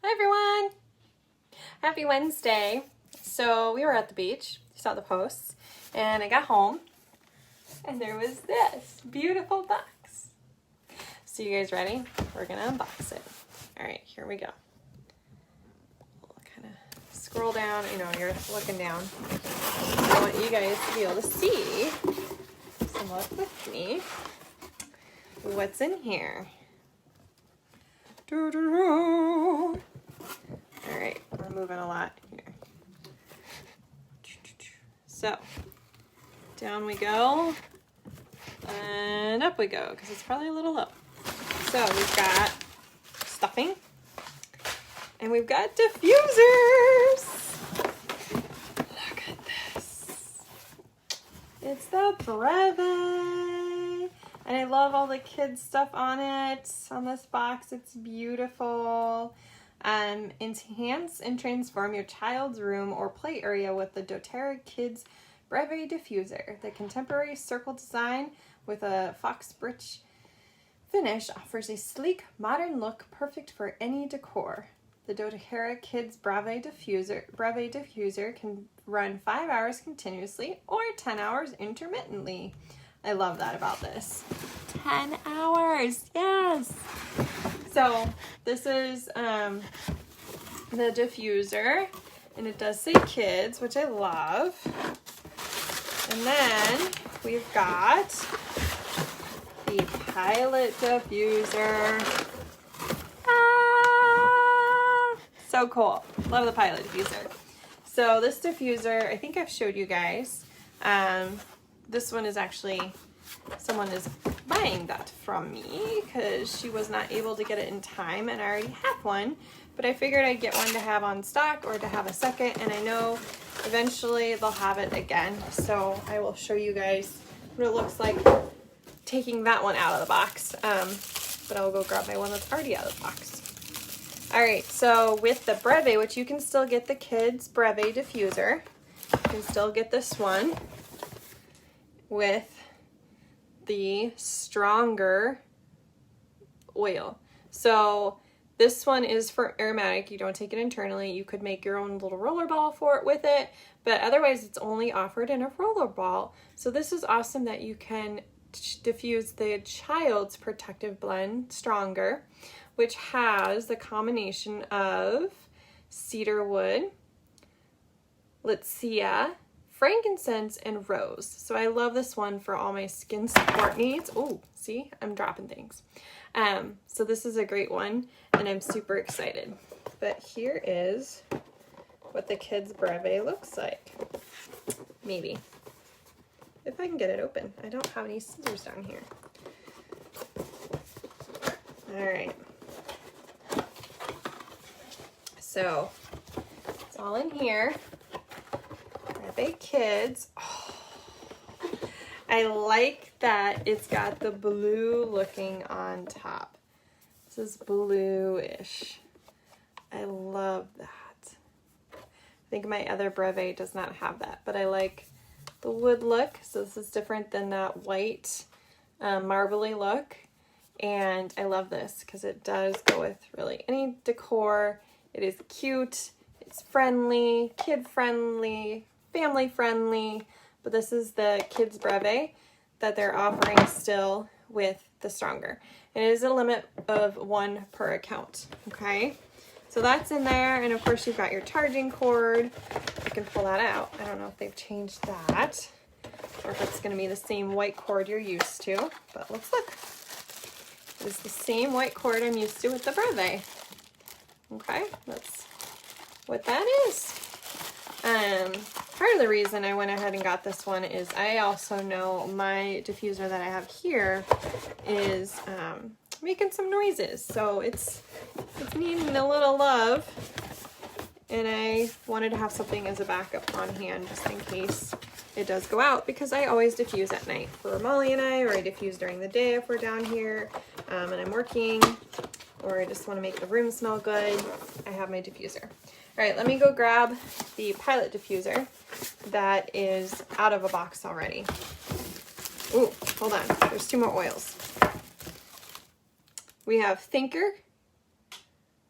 Hi everyone! Happy Wednesday. So we were at the beach, you saw the posts, and I got home and there was this beautiful box. So you guys ready? We're gonna unbox it. Alright, here we go. We'll kind of scroll down, you're looking down. I want you guys to be able to see, so look with me, what's in here. Doo-doo-doo. All right, we're moving a lot here. So, down we go, and up we go, because it's probably a little low. So, we've got stuffing, and we've got diffusers. Look at this. It's the Breve. And I love all the kids stuff on it, on this box. It's beautiful. Enhance and transform your child's room or play area with the doTERRA Kids Breve Diffuser. The contemporary circle design with a fox bridge finish offers a sleek, modern look perfect for any decor. The doTERRA Kids Breve Diffuser can run 5 hours continuously or 10 hours intermittently. I love that about this. 10 hours, yes! So this is the diffuser, and it does say kids, which I love. And then we've got the pilot diffuser. Ah, so cool. Love the pilot diffuser. So this diffuser, I think I've showed you guys. This one is actually, someone is buying that from me because she was not able to get it in time, and I already have one, but I figured I'd get one to have on stock or to have a second, and I know eventually they'll have it again. So I will show you guys what it looks like taking that one out of the box. But I'll go grab my one that's already out of the box. All right, so with the Breve, which you can still get the kids Breve diffuser, you can still get this one with the stronger oil. So this one is for aromatic. You don't take it internally. You could make your own little roller ball for it with it, but otherwise it's only offered in a roller ball. So this is awesome that you can diffuse the child's protective blend, Stronger, which has the combination of cedar wood, Litsea, frankincense, and rose. So I love this one for all my skin support needs. Oh, see, I'm dropping things. So this is a great one, and I'm super excited. But here is what the kids Breve looks like. Maybe. If I can get it open. I don't have any scissors down here. All right. So it's all in here. Breve Kids. Oh, I like that it's got the blue looking on top. This is bluish. I love that. I think my other Breve does not have that, but I like the wood look. So this is different than that white marbly look. And I love this because it does go with really any decor. It is cute. It's friendly, kid friendly, family friendly, but this is the kids Breve that they're offering still with the Stronger. And it is a limit of 1 per account, okay? So that's in there, and of course you've got your charging cord. You can pull that out. I don't know if they've changed that, or if it's gonna be the same white cord you're used to, but let's look. It's the same white cord I'm used to with the Breve. Okay, that's what that is. Part of the reason I went ahead and got this one is I also know my diffuser that I have here is making some noises. So it's needing a little love, and I wanted to have something as a backup on hand just in case it does go out, because I always diffuse at night for Molly and I, or I diffuse during the day if we're down here and I'm working, or I just want to make the room smell good. I have my diffuser. All right, let me go grab the pilot diffuser that is out of a box already. Ooh, hold on, there's 2 more oils. We have Thinker,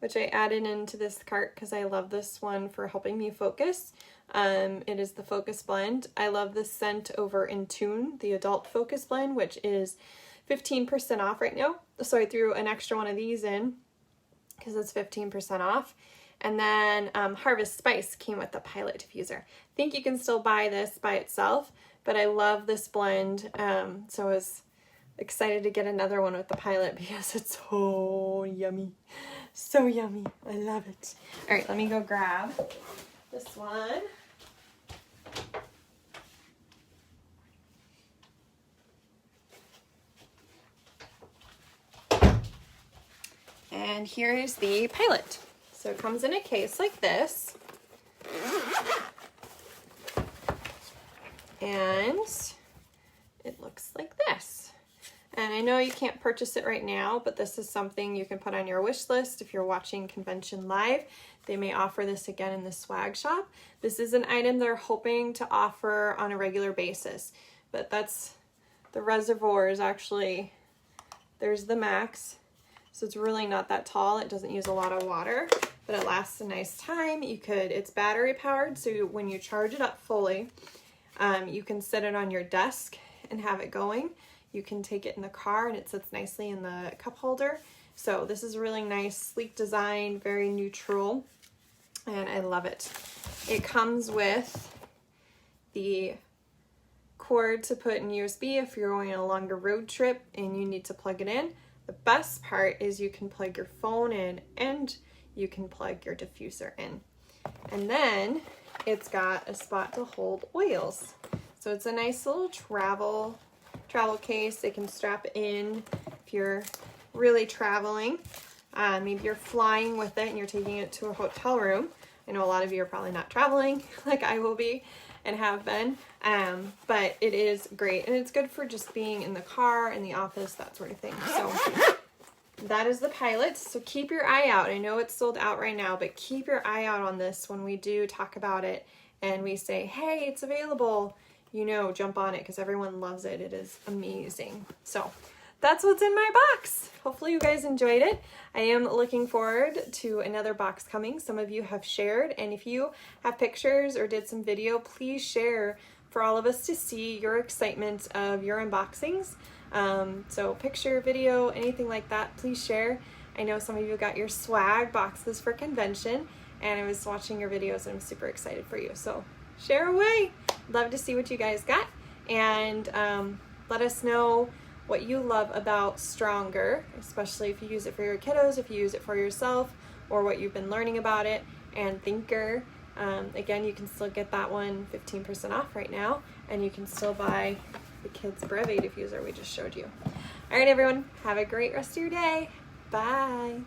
which I added into this cart because I love this one for helping me focus. It is the Focus Blend. I love this scent over in Tune, the Adult Focus Blend, which is 15% off right now. So I threw an extra one of these in because it's 15% off. And then Harvest Spice came with the Pilot Diffuser. I think you can still buy this by itself, but I love this blend. So I was excited to get another one with the Pilot because it's so yummy. So yummy. I love it. All right, let me go grab this one. And here is the Pilot. So it comes in a case like this. And it looks like this. And I know you can't purchase it right now, but this is something you can put on your wish list if you're watching Convention Live. They may offer this again in the swag shop. This is an item they're hoping to offer on a regular basis, but that's the reservoir is actually, there's the max. So it's really not that tall. It doesn't use a lot of water, but it lasts a nice time. It's battery powered, so when you charge it up fully, you can set it on your desk and have it going. You can take it in the car and it sits nicely in the cup holder. So this is a really nice, sleek design, very neutral, and I love it. It comes with the cord to put in USB if you're going on a longer road trip and you need to plug it in. The best part is you can plug your phone in and you can plug your diffuser in. And then it's got a spot to hold oils. So it's a nice little travel case. They can strap in if you're really traveling. Maybe you're flying with it and you're taking it to a hotel room. I know a lot of you are probably not traveling like I will be and have been, but it is great, and it's good for just being in the car, in the office, that sort of thing. So that is the Pilot. So keep your eye out. I know it's sold out right now, but keep your eye out on this when we do talk about it and we say, hey, it's available. You know, jump on it because everyone loves it. It is amazing. So that's what's in my box. Hopefully you guys enjoyed it. I am looking forward to another box coming. Some of you have shared, and if you have pictures or did some video, please share for all of us to see your excitement of your unboxings. So picture, video, anything like that, please share. I know some of you got your swag boxes for convention, and I was watching your videos and I'm super excited for you. So share away. Love to see what you guys got, and let us know what you love about Stronger, especially if you use it for your kiddos, if you use it for yourself, or what you've been learning about it. And Thinker, again, you can still get that one 15% off right now, and you can still buy the kids' Breve diffuser we just showed you. All right, everyone, have a great rest of your day. Bye.